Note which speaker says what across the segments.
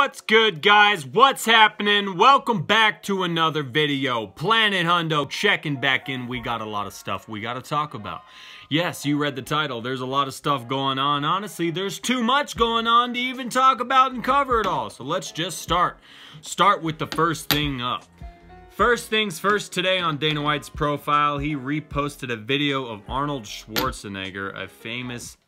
Speaker 1: What's good, guys? What's happening? Welcome back to another video. Planet Hundo checking back in. We got a lot of stuff we got to talk about. Yes, you read the title. There's a lot of stuff going on. Honestly, there's too much going on to even talk about and cover it all. So let's just start. Start with the first thing up. First things first, today on Dana White's profile, he reposted a video of Arnold Schwarzenegger,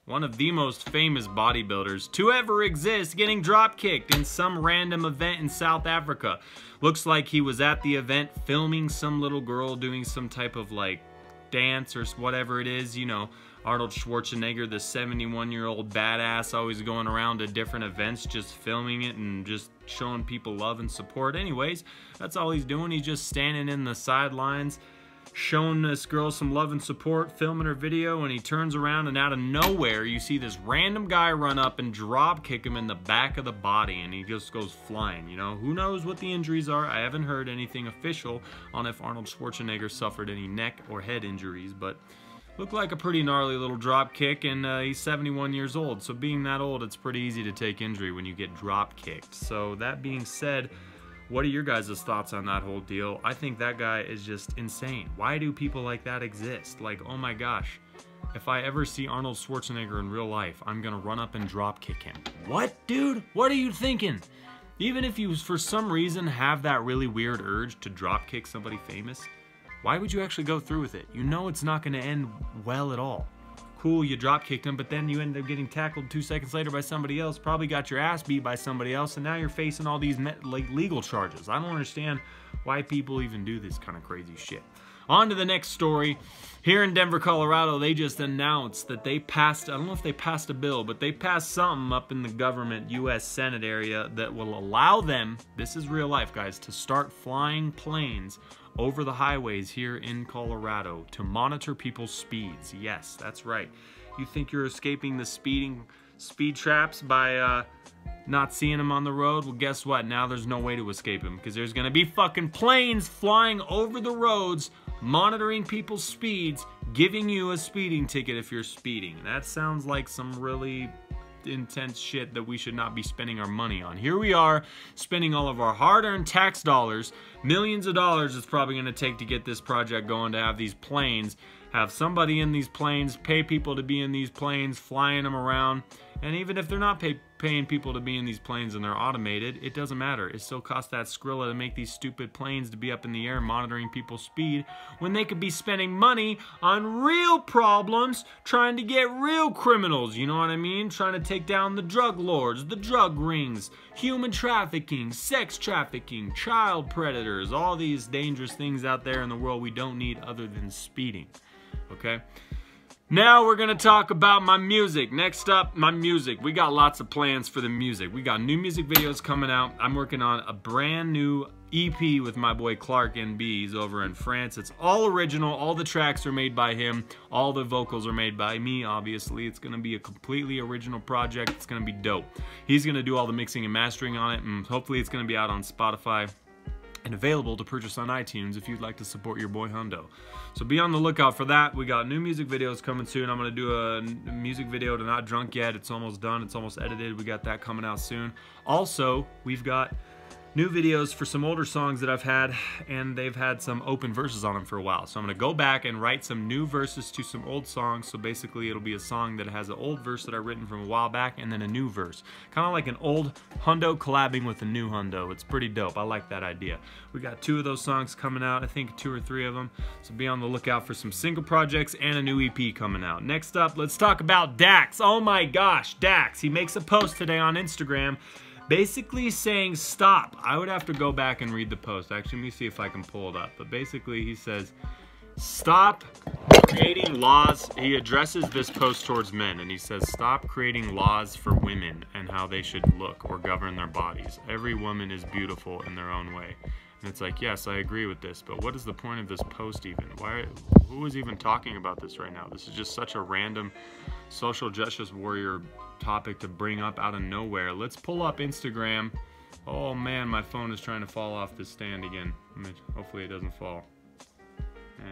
Speaker 1: one of the most famous bodybuilders to ever exist, getting drop-kicked in some random event in South Africa. Looks like he was at the event filming some little girl doing some type of like dance or whatever it is, you know. Arnold Schwarzenegger, the 71-year-old badass, always going around to different events just filming it and just showing people love and support. Anyways, that's all he's doing. He's just standing in the sidelines showing this girl some love and support, filming her video, and he turns around and out of nowhere you see this random guy run up and drop kick him in the back of the body, and he just goes flying. You know, who knows what the injuries are? I haven't heard anything official on if Arnold Schwarzenegger suffered any neck or head injuries, but looked like a pretty gnarly little drop kick, and he's 71 years old, so being that old, it's pretty easy to take injury when you get drop kicked. So that being said, what are your guys' thoughts on that whole deal? I think that guy is just insane. Why do people like that exist? Like, oh my gosh, if I ever see Arnold Schwarzenegger in real life, I'm gonna run up and drop kick him. What, dude? What are you thinking? Even if you, for some reason, have that really weird urge to drop kick somebody famous, why would you actually go through with it? You know it's not gonna end well at all. Cool, you drop kicked him, but then you end up getting tackled 2 seconds later by somebody else, probably got your ass beat by somebody else, and now you're facing all these legal charges. I don't understand why people even do this kind of crazy shit. On to the next story. Here in Denver, Colorado, they just announced that they passed, I don't know if they passed a bill, but they passed something up in the government, U.S. Senate area, that will allow them, this is real life, guys, to start flying planes over the highways here in Colorado to monitor people's speeds. Yes, that's right. You think you're escaping the speed traps by not seeing them on the road? Well, guess what? Now there's no way to escape them, because there's gonna be fucking planes flying over the roads, monitoring people's speeds, giving you a speeding ticket if you're speeding. That sounds like some really intense shit that we should not be spending our money on. Here we are spending all of our hard-earned tax dollars, millions of dollars it's probably going to take to get this project going, to have these planes, have somebody in these planes, pay people to be in these planes, flying them around. And even if they're not paying people to be in these planes and they're automated, it doesn't matter. It still costs that Skrilla to make these stupid planes to be up in the air monitoring people's speed, when they could be spending money on real problems, trying to get real criminals, you know what I mean? Trying to take down the drug lords, the drug rings, human trafficking, sex trafficking, child predators, all these dangerous things out there in the world we don't need other than speeding, okay? Now we're going to talk about my music. Next up, my music. We got lots of plans for the music. We got new music videos coming out. I'm working on a brand new EP with my boy Clark NB. He's over in France. It's all original. All the tracks are made by him. All the vocals are made by me, obviously. It's going to be a completely original project. It's going to be dope. He's going to do all the mixing and mastering on it, and hopefully it's going to be out on Spotify and available to purchase on iTunes if you'd like to support your boy Hundo. So be on the lookout for that. We got new music videos coming soon. I'm going to do a music video to Not Drunk Yet. It's almost done. It's almost edited. We got that coming out soon. Also, we've got new videos for some older songs that I've had, and they've had some open verses on them for a while. So I'm going to go back and write some new verses to some old songs. So basically it'll be a song that has an old verse that I've written from a while back, and then a new verse. Kind of like an old Hundo collabing with a new Hundo. It's pretty dope. I like that idea. We got 2 of those songs coming out, I think 2 or 3 of them. So be on the lookout for some single projects and a new EP coming out. Next up, let's talk about Dax. Oh my gosh, Dax. He makes a post today on Instagram basically saying stop. I would have to go back and read the post. Actually, let me see if I can pull it up. But basically he says, stop creating laws. He addresses this post towards men, and he says, stop creating laws for women and how they should look or govern their bodies. Every woman is beautiful in their own way. And it's like, yes, I agree with this, but what is the point of this post even? Who is even talking about this right now? This is just such a random social justice warrior topic to bring up out of nowhere. Let's pull up Instagram. Oh man, my phone is trying to fall off the stand again. Hopefully it doesn't fall.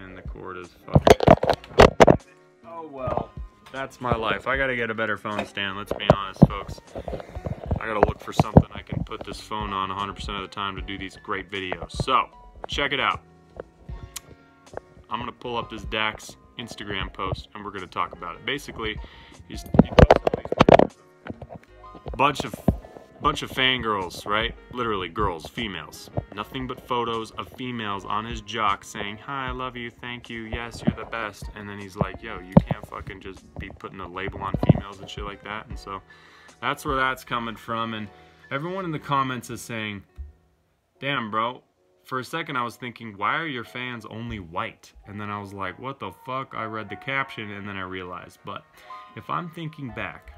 Speaker 1: And the cord is fucking... Oh well, that's my life. I gotta get a better phone stand, let's be honest, folks. I gotta look for something I can put this phone on 100% of the time to do these great videos. So, check it out. I'm gonna pull up this Dax Instagram post and we're gonna talk about it. Basically, he posts all these bunch of fangirls, right? Literally girls, females. Nothing but photos of females on his jock saying, "Hi, I love you, thank you, yes, you're the best." And then he's like, yo, you can't fucking just be putting a label on females and shit like that. And so that's where that's coming from. And everyone in the comments is saying, damn, bro. For a second I was thinking, why are your fans only white? And then I was like, what the fuck? I read the caption and then I realized. But if I'm thinking back,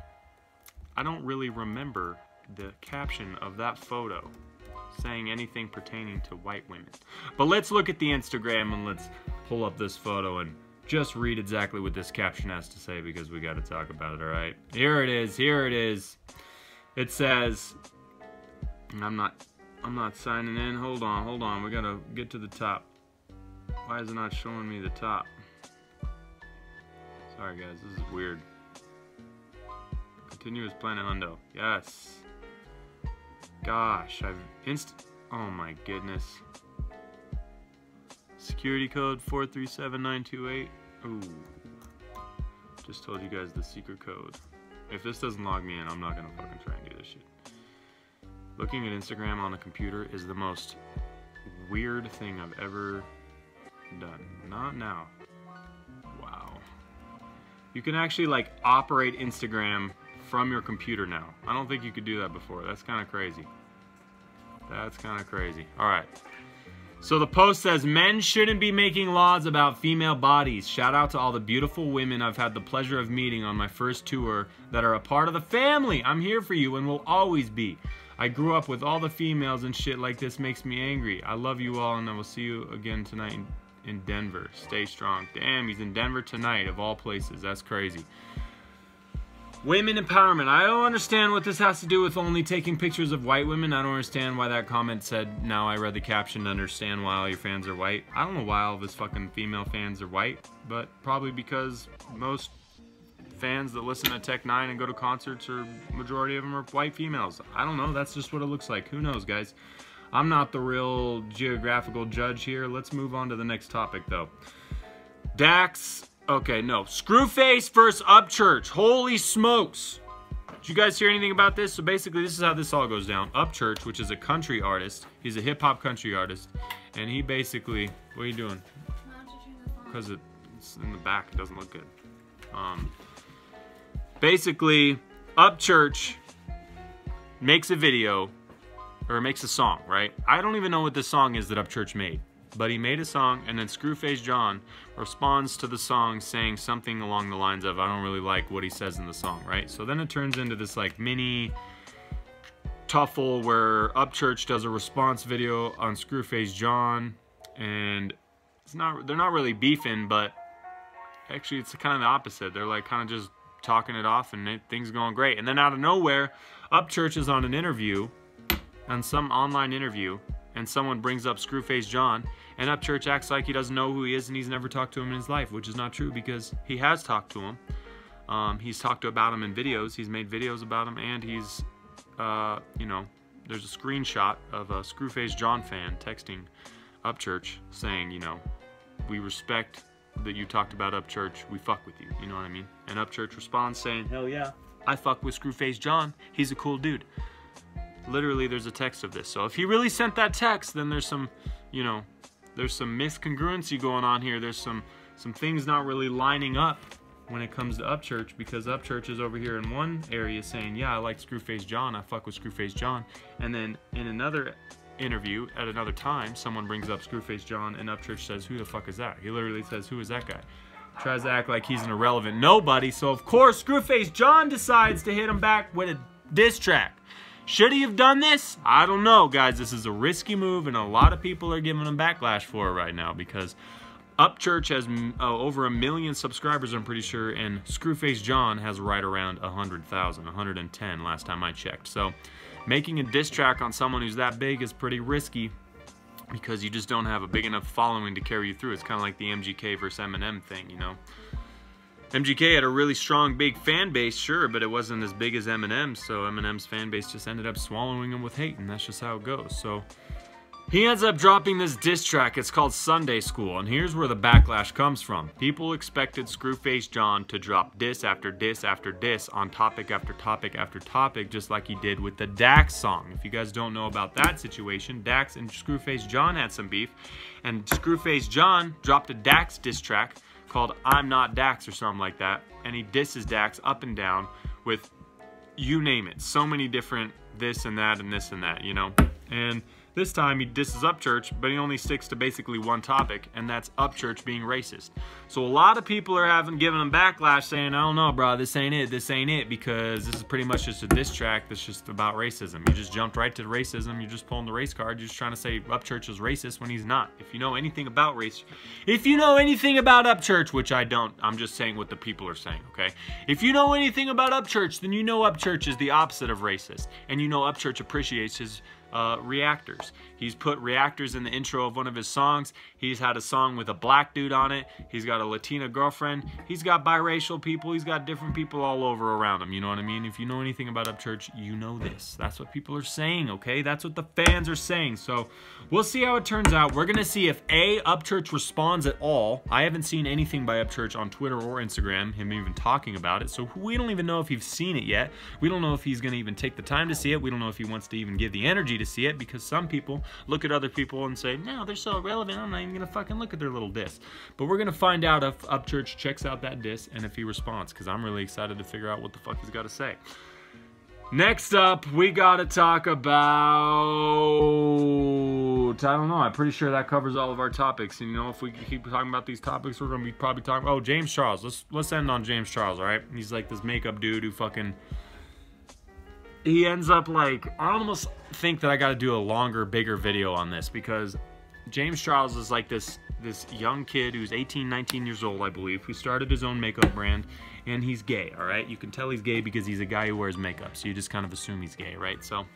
Speaker 1: I don't really remember the caption of that photo saying anything pertaining to white women. But let's look at the Instagram and let's pull up this photo and just read exactly what this caption has to say, because we got to talk about it, all right? Here it is, here it is. It says, I'm not signing in. Hold on. We gotta get to the top. Why is it not showing me the top? Sorry guys, this is weird. Continuous Planet Hundo. Yes. Gosh, oh my goodness. Security code 437928. Ooh. Just told you guys the secret code. If this doesn't log me in, I'm not gonna fucking try and do this shit. Looking at Instagram on a computer is the most weird thing I've ever done. Not now. Wow. You can actually like operate Instagram from your computer now. I don't think you could do that before. That's kind of crazy. That's kind of crazy. All right. So the post says, men shouldn't be making laws about female bodies. Shout out to all the beautiful women I've had the pleasure of meeting on my first tour that are a part of the family. I'm here for you and will always be. I grew up with all the females and shit like this makes me angry. I love you all and I will see you again tonight in Denver. Stay strong. Damn, he's in Denver tonight of all places. That's crazy. Women empowerment. I don't understand what this has to do with only taking pictures of white women. I don't understand why that comment said, now I read the caption to understand why all your fans are white. I don't know why all of his fucking female fans are white, but probably because most fans that listen to Tech 9 and go to concerts, or majority of them are white females. I don't know, that's just what it looks like. Who knows, guys? I'm not the real geographical judge here. Let's move on to the next topic, though. Dax... Okay, no. Screwface versus Upchurch. Holy smokes. Did you guys hear anything about this? So basically, this is how this all goes down. Upchurch, which is a country artist. He's a hip-hop country artist. And he basically... What are you doing? Because it's in the back. It doesn't look good. Basically, Upchurch makes a video, or makes a song, right? I don't even know what this song is that Upchurch made. But he made a song, and then Screwface John responds to the song saying something along the lines of, I don't really like what he says in the song, right? So then it turns into this like mini tuffle where Upchurch does a response video on Screwface John, and they're not really beefing, but actually it's kind of the opposite. They're like kind of just talking it off and things going great. And then out of nowhere, Upchurch is on an interview, on some online interview, and someone brings up Screwface John, and Upchurch acts like he doesn't know who he is and he's never talked to him in his life, which is not true because he has talked to him. He's talked about him in videos. He's made videos about him, and he's, you know, there's a screenshot of a Screwface John fan texting Upchurch saying, you know, we respect that you talked about Upchurch. We fuck with you. You know what I mean? And Upchurch responds saying, hell yeah, I fuck with Screwface John. He's a cool dude. Literally, there's a text of this. So if he really sent that text, then there's some, you know, there's some miscongruency going on here. There's some things not really lining up when it comes to Upchurch, because Upchurch is over here in one area saying, yeah, I like Screwface John. I fuck with Screwface John. And then in another interview at another time, someone brings up Screwface John, and Upchurch says, who the fuck is that? He literally says, who is that guy? Tries to act like he's an irrelevant nobody. So of course, Screwface John decides to hit him back with a diss track. Should he have done this? I don't know, guys. This is a risky move, and a lot of people are giving him backlash for it right now because Upchurch has over 1 million subscribers, I'm pretty sure, and Screwface John has right around 100,000, 110 last time I checked. So making a diss track on someone who's that big is pretty risky because you just don't have a big enough following to carry you through. It's kind of like the MGK versus Eminem thing, you know? MGK had a really strong, big fan base, sure, but it wasn't as big as Eminem's, so Eminem's fan base just ended up swallowing him with hate, and that's just how it goes. So he ends up dropping this diss track. It's called Sunday School, and here's where the backlash comes from. People expected Screwface John to drop diss after diss after diss on topic after topic after topic, just like he did with the Dax song. If you guys don't know about that situation, Dax and Screwface John had some beef, and Screwface John dropped a Dax diss track called I'm Not Dax or something like that, and he disses Dax up and down with, you name it, so many different this and that and this and that, you know. And this time he disses Upchurch, but he only sticks to basically one topic, and that's Upchurch being racist. So a lot of people are giving him backlash saying, I don't know, bro, this ain't it, because this is pretty much just a diss track that's just about racism. You just jumped right to racism, you're just pulling the race card, you're just trying to say Upchurch is racist when he's not. If you know anything about race, if you know anything about Upchurch, which I don't, I'm just saying what the people are saying, okay? If you know anything about Upchurch, then you know Upchurch is the opposite of racist, and you know Upchurch appreciates his reactors. He's put reactors in the intro of one of his songs. He's had a song with a black dude on it. He's got a Latina girlfriend. He's got biracial people. He's got different people all over around him. You know what I mean? If you know anything about Upchurch, you know this. That's what people are saying, okay? That's what the fans are saying. So we'll see how it turns out. We're gonna see if A, Upchurch responds at all. I haven't seen anything by Upchurch on Twitter or Instagram, him even talking about it. So we don't even know if he's seen it yet. We don't know if he's gonna even take the time to see it. We don't know if he wants to even give the energy to see it, because some people look at other people and say, no, they're so irrelevant, I'm not even gonna fucking look at their little diss. But we're gonna find out if Upchurch checks out that diss and if he responds, because I'm really excited to figure out what the fuck he's got to say. Next up, we gotta talk about, I don't know, I'm pretty sure that covers all of our topics. And you know, if we keep talking about these topics, we're gonna be probably talking, oh, James Charles. Let's end on James Charles, all right? He's like this makeup dude who fucking, he ends up like, I almost think that I got to do a longer, bigger video on this, because James Charles is like this young kid who's 18, 19 years old, I believe, who started his own makeup brand, and he's gay, all right? You can tell he's gay because he's a guy who wears makeup, so you just kind of assume he's gay, right? So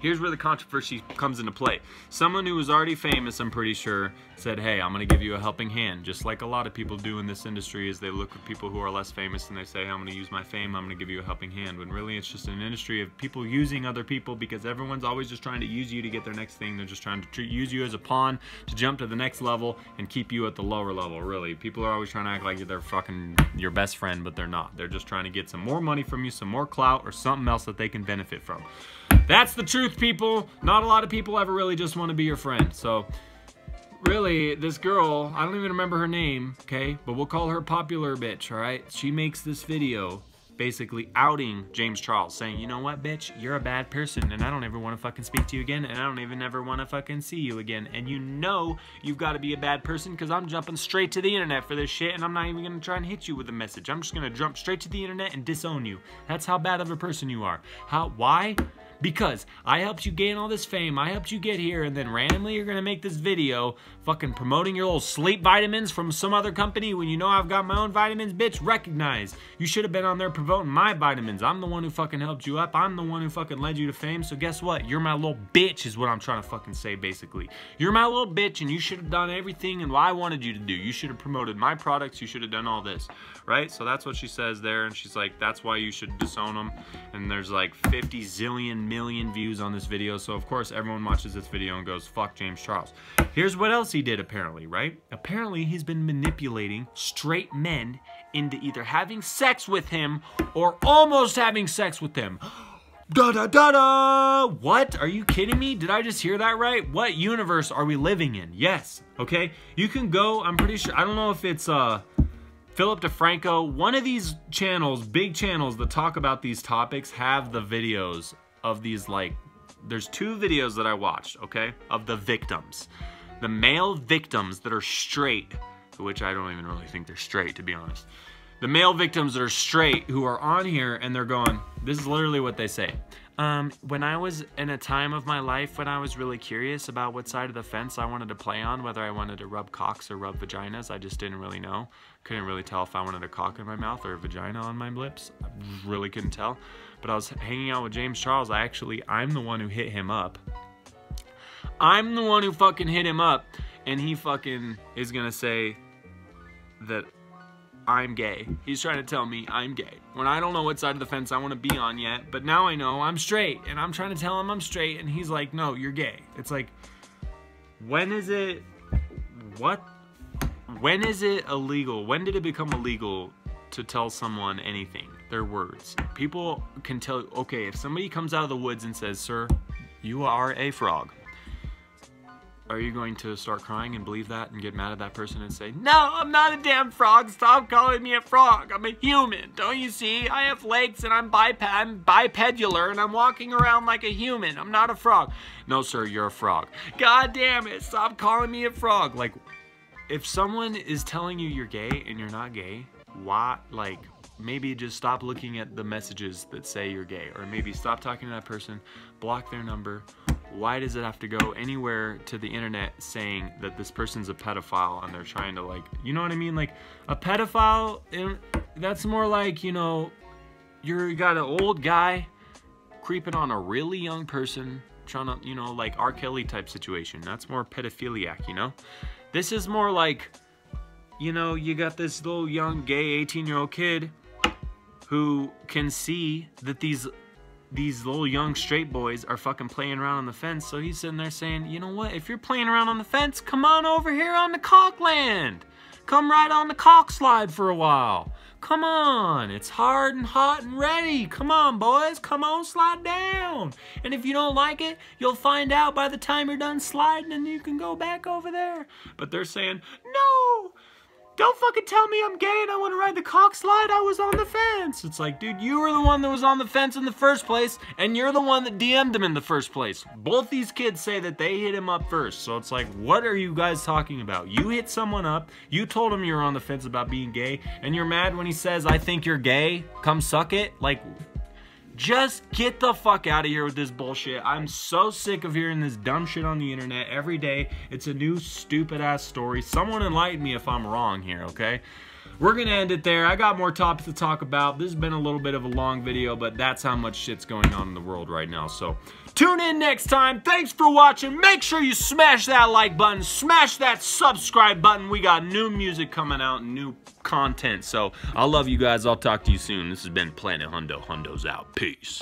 Speaker 1: here's where the controversy comes into play. Someone who was already famous, I'm pretty sure, said, hey, I'm gonna give you a helping hand, just like a lot of people do in this industry, is they look at people who are less famous and they say, I'm gonna use my fame, I'm gonna give you a helping hand, when really it's just an industry of people using other people, because everyone's always just trying to use you to get their next thing. They're just trying to use you as a pawn to jump to the next level and keep you at the lower level, really. People are always trying to act like they're fucking your best friend, but they're not. They're just trying to get some more money from you, some more clout, or something else that they can benefit from. That's the truth, people. Not a lot of people ever really just want to be your friend. So really, this girl, I don't even remember her name, okay? But we'll call her Popular Bitch, all right? She makes this video basically outing James Charles, saying, you know what, bitch? You're a bad person, and I don't ever want to fucking speak to you again, and I don't even ever want to fucking see you again. And you know you've got to be a bad person, because I'm jumping straight to the internet for this shit, and I'm not even going to try and hit you with a message. I'm just going to jump straight to the internet and disown you. That's how bad of a person you are. Why? Because I helped you gain all this fame, I helped you get here, and then randomly you're gonna make this video fucking promoting your little sleep vitamins from some other company when you know I've got my own vitamins. Bitch, recognize. You should have been on there promoting my vitamins. I'm the one who fucking helped you up. I'm the one who fucking led you to fame. So guess what? You're my little bitch is what I'm trying to fucking say, basically. You're my little bitch, and you should have done everything and what I wanted you to do. You should have promoted my products. You should have done all this, right? So that's what she says there, and she's like, that's why you should disown them. And there's like 50 zillion million views on this video, so of course everyone watches this video and goes, fuck James Charles. Here's what else he did, apparently, right? Apparently he's been manipulating straight men into either having sex with him or almost having sex with him. Da da da da! What? Are you kidding me? Did I just hear that right? What universe are we living in? Yes, okay? You can go, I'm pretty sure, I don't know if it's Philip DeFranco, one of these channels, big channels that talk about these topics, have the videos of these, like, there's 2 videos that I watched, okay, of the victims. The male victims that are straight, which I don't even really think they're straight, to be honest. The male victims that are straight who are on here and they're going, this is literally what they say. When I was in a time of my life when I was really curious about what side of the fence I wanted to play on, whether I wanted to rub cocks or rub vaginas, I just didn't really know. Couldn't really tell if I wanted a cock in my mouth or a vagina on my lips. I really couldn't tell. But I was hanging out with James Charles. I'm the one who hit him up. I'm the one who fucking hit him up, and he fucking is gonna say that I'm gay. He's trying to tell me I'm gay. When I don't know what side of the fence I want to be on yet, but now I know I'm straight, and I'm trying to tell him I'm straight, and he's like, no, you're gay. It's like, when is it, what? When is it illegal? When did it become illegal to tell someone anything? Their words. People can tell, okay, if somebody comes out of the woods and says, sir, you are a frog, are you going to start crying and believe that and get mad at that person and say, no, I'm not a damn frog, stop calling me a frog, I'm a human, don't you see? I have legs and I'm bipedular and I'm walking around like a human, I'm not a frog. No, sir, you're a frog. God damn it, stop calling me a frog. Like, if someone is telling you you're gay and you're not gay, why, like, maybe just stop looking at the messages that say you're gay, or maybe stop talking to that person, block their number. Why does it have to go anywhere to the internet saying that this person's a pedophile and they're trying to, like, you know what I mean? Like, a pedophile, that's more like, you know, you got an old guy creeping on a really young person, trying to, you know, like R. Kelly type situation. That's more pedophiliac, you know? This is more like, you know, you got this little young gay 18-year-old kid who can see that these little young straight boys are fucking playing around on the fence, so he's sitting there saying, you know what, if you're playing around on the fence, come on over here on the cockland. Come right on the cock slide for a while. Come on, it's hard and hot and ready. Come on, boys, come on, slide down. And if you don't like it, you'll find out by the time you're done sliding and you can go back over there. But they're saying, no, don't fucking tell me I'm gay and I want to ride the cock slide. I was on the fence. It's like, dude, you were the one that was on the fence in the first place, and you're the one that DM'd him in the first place. Both these kids say that they hit him up first. So it's like, what are you guys talking about? You hit someone up, you told him you were on the fence about being gay, and you're mad when he says, I think you're gay, come suck it? Like, just get the fuck out of here with this bullshit. I'm so sick of hearing this dumb shit on the internet every day. It's a new stupid ass story. Someone enlighten me if I'm wrong here, okay? We're gonna end it there. I got more topics to talk about. This has been a little bit of a long video, but that's how much shit's going on in the world right now. So tune in next time. Thanks for watching. Make sure you smash that like button, smash that subscribe button. We got new music coming out and new content. So I love you guys. I'll talk to you soon. This has been Planet Hundo. Hundo's out. Peace.